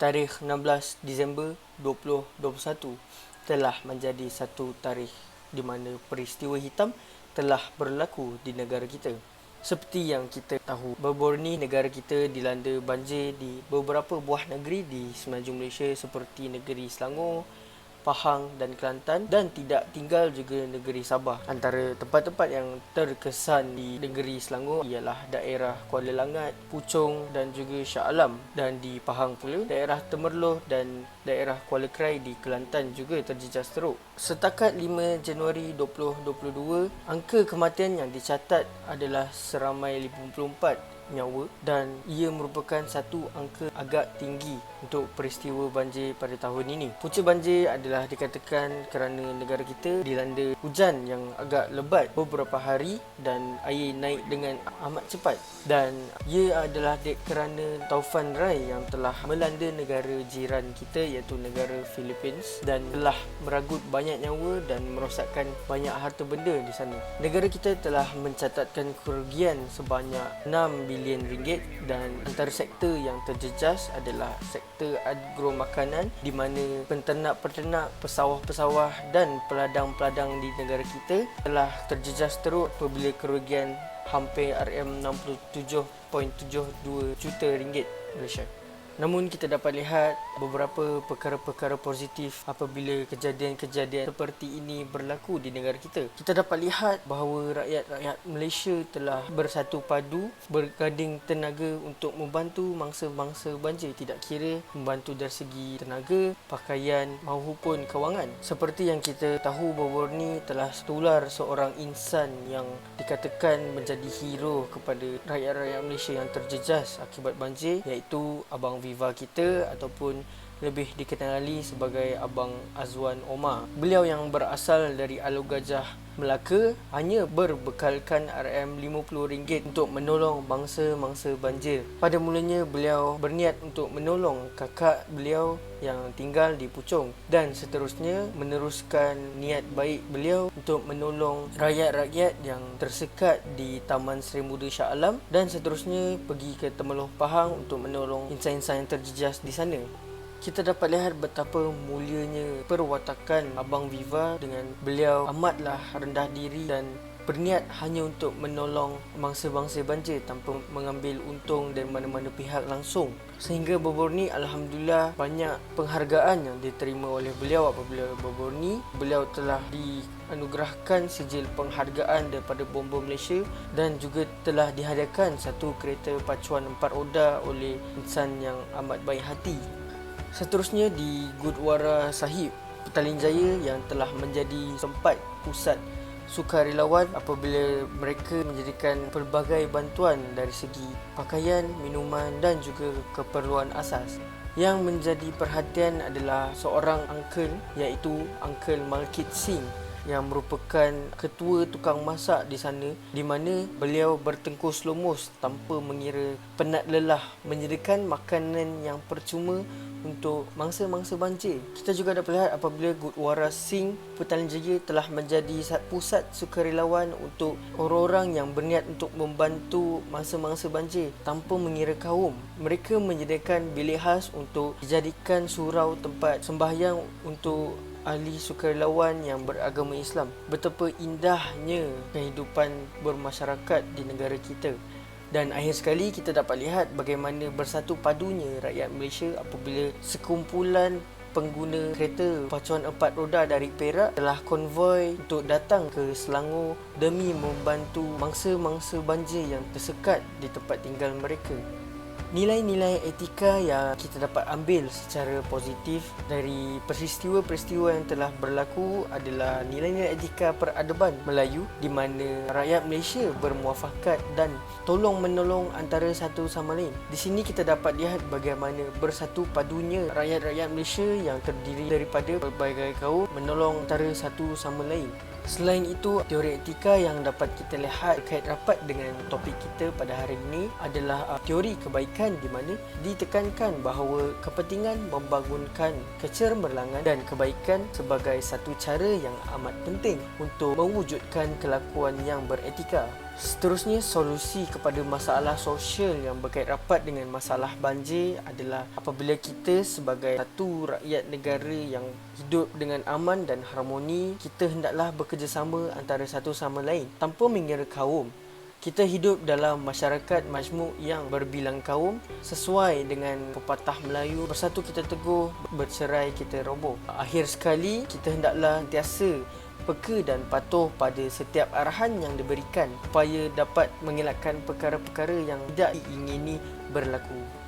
tarikh 16 Disember 2021 telah menjadi satu tarikh di mana peristiwa hitam telah berlaku di negara kita. Seperti yang kita tahu, baru-baru ni negara kita dilanda banjir di beberapa buah negeri di semenanjung Malaysia seperti negeri Selangor, Pahang dan Kelantan, dan tidak tinggal juga negeri Sabah. Antara tempat-tempat yang terkesan di negeri Selangor ialah daerah Kuala Langat, Puchong dan juga Shah Alam, dan di Pahang pula daerah Temerloh dan daerah Kuala Krai di Kelantan juga terjejas teruk. Setakat 5 Januari 2022, angka kematian yang dicatat adalah seramai 54 nyawa, dan ia merupakan satu angka agak tinggi untuk peristiwa banjir pada tahun ini. Punca banjir adalah dikatakan kerana negara kita dilanda hujan yang agak lebat beberapa hari dan air naik dengan amat cepat, dan ia adalah kerana taufan Rai yang telah melanda negara jiran kita iaitu negara Philippines dan telah meragut banyak nyawa dan merosakkan banyak harta benda di sana. Negara kita telah mencatatkan kerugian sebanyak 6 bilion ringgit, dan antara sektor yang terjejas adalah sektor agro makanan di mana penternak-penternak, pesawah-pesawah dan peladang-peladang di negara kita telah terjejas teruk apabila kerugian hampir RM67.72 juta ringgit Malaysia. Namun kita dapat lihat beberapa perkara-perkara positif apabila kejadian-kejadian seperti ini berlaku di negara kita. Kita dapat lihat bahawa rakyat-rakyat Malaysia telah bersatu padu, berganding tenaga untuk membantu mangsa-mangsa banjir, tidak kira membantu dari segi tenaga, pakaian maupun kewangan. Seperti yang kita tahu, baru-baru ni telah tertular seorang insan yang dikatakan menjadi hero kepada rakyat-rakyat Malaysia yang terjejas akibat banjir, iaitu Abang Viva kita ataupun lebih dikenali sebagai Abang Azwan Omar. Beliau yang berasal dari Alor Gajah, Melaka, hanya berbekalkan RM50 untuk menolong mangsa-mangsa banjir. Pada mulanya beliau berniat untuk menolong kakak beliau yang tinggal di Puchong, dan seterusnya meneruskan niat baik beliau untuk menolong rakyat-rakyat yang tersekat di Taman Seri Muda Shah Alam, dan seterusnya pergi ke Temerloh Pahang untuk menolong insan-insan yang terjejas di sana. Kita dapat lihat betapa mulianya perwatakan Abang Viva dengan beliau amatlah rendah diri dan berniat hanya untuk menolong mangsa-mangsa banjir tanpa mengambil untung dari mana-mana pihak langsung. Sehingga baru-baru ni alhamdulillah banyak penghargaan yang diterima oleh beliau apabila baru-baru ni beliau telah dianugerahkan sijil penghargaan daripada Bomba Malaysia, dan juga telah dihadiahkan satu kereta pacuan 4 roda oleh insan yang amat baik hati. Seterusnya di Gurdwara Sahib, Petaling Jaya, yang telah menjadi tempat pusat sukarelawan apabila mereka menjadikan pelbagai bantuan dari segi pakaian, minuman dan juga keperluan asas. Yang menjadi perhatian adalah seorang uncle, iaitu Uncle Malkit Singh, yang merupakan ketua tukang masak di sana, di mana beliau bertengkus lumus tanpa mengira penat lelah menyediakan makanan yang percuma untuk mangsa-mangsa banjir. Kita juga dapat lihat apabila Gurdwara Singh Petaling Jaya telah menjadi pusat sukarelawan untuk orang-orang yang berniat untuk membantu mangsa-mangsa banjir tanpa mengira kaum. Mereka menyediakan bilik khas untuk dijadikan surau tempat sembahyang untuk ahli sukarelawan yang beragama Islam. Betapa indahnya kehidupan bermasyarakat di negara kita. Dan akhir sekali kita dapat lihat bagaimana bersatu padunya rakyat Malaysia apabila sekumpulan pengguna kereta pacuan 4 roda dari Perak telah konvoi untuk datang ke Selangor demi membantu mangsa-mangsa banjir yang tersekat di tempat tinggal mereka. Nilai-nilai etika yang kita dapat ambil secara positif dari peristiwa-peristiwa yang telah berlaku adalah nilai-nilai etika peradaban Melayu, di mana rakyat Malaysia bermuafakat dan tolong-menolong antara satu sama lain. Di sini kita dapat lihat bagaimana bersatu padunya rakyat-rakyat Malaysia yang terdiri daripada pelbagai kaum menolong antara satu sama lain. Selain itu, teori etika yang dapat kita lihat terkait rapat dengan topik kita pada hari ini adalah teori kebaikan, di mana ditekankan bahawa kepentingan membangunkan kecemerlangan dan kebaikan sebagai satu cara yang amat penting untuk mewujudkan kelakuan yang beretika. Seterusnya, solusi kepada masalah sosial yang berkait rapat dengan masalah banjir adalah apabila kita sebagai satu rakyat negara yang hidup dengan aman dan harmoni, kita hendaklah bekerjasama antara satu sama lain tanpa mengira kaum. Kita hidup dalam masyarakat majmuk yang berbilang kaum. Sesuai dengan pepatah Melayu, bersatu kita teguh, bercerai kita roboh. Akhir sekali, kita hendaklah sentiasa peka dan patuh pada setiap arahan yang diberikan supaya dapat mengelakkan perkara-perkara yang tidak diingini berlaku.